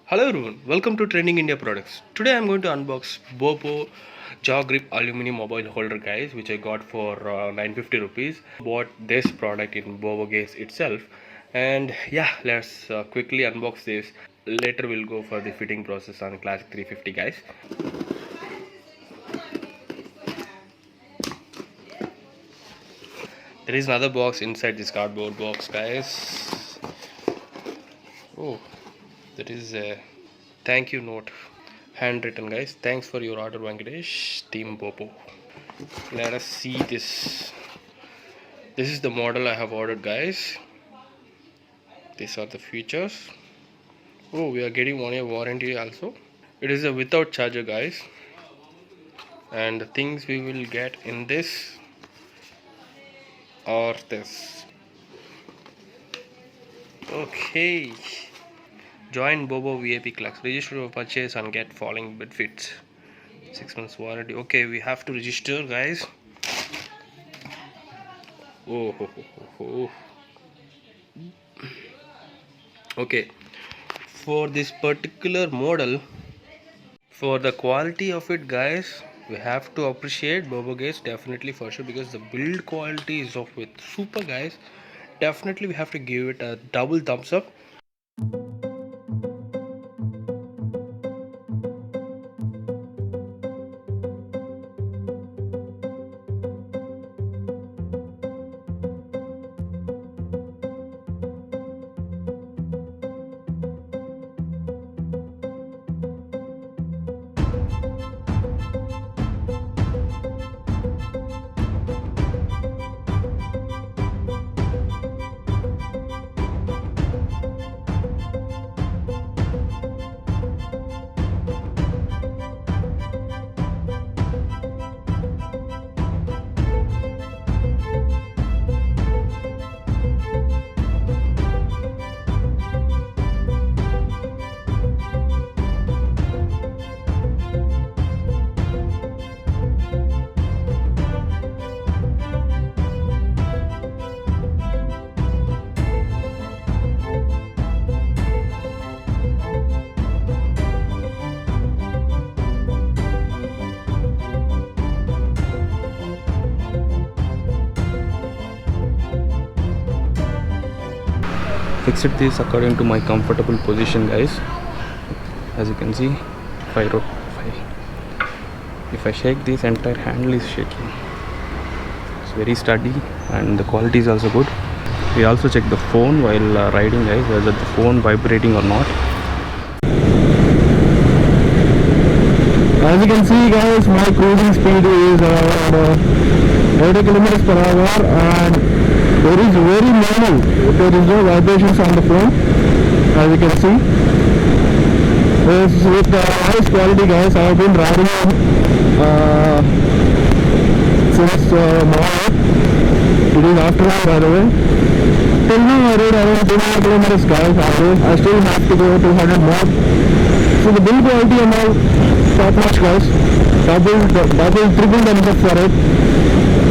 Hello everyone, welcome to Trending India Products. Today I'm going to unbox BOBO Jaw-Grip Aluminum Mobile Holder, guys, which I got for 950 rupees. Bought this product in BOBO case itself, and yeah, let's quickly unbox this. Later we'll go for the fitting process on Classic 350, guys. There is another box inside this cardboard box, guys. Oh, that is a thank you note, handwritten, guys. Thanks for your order, Venkatesh, Team Bobo. Let us see this. This is the model I have ordered, guys. These are the features. Oh, we are getting 1 year warranty also. It is a without charger, guys. And the things we will get in this are this. Okay. Join Bobo VIP Class. Register for purchase and get following benefits. 6 months warranty. Okay, we have to register, guys. Oh. Okay, for this particular model, for the quality of it, guys, we have to appreciate Bobo Gates definitely for sure, because the build quality is of with super, guys. Definitely we have to give it a double thumbs up. Fixed this according to my comfortable position, guys. As you can see, if I shake, this entire handle is shaking. It's very sturdy and the quality is also good. We also check the phone while riding, guys, whether the phone vibrating or not. As you can see, guys, my cruising speed is around 80 kilometers per hour, and there is very minimal. There is no vibrations on the phone, as you can see. With the nice quality, guys. I have been riding since morning. It is afternoon, by the way. Till now I rode around 200 kilometers, guys. I still have to go 200 more. So the build quality and all top notch, guys. Double, triple the enough for it.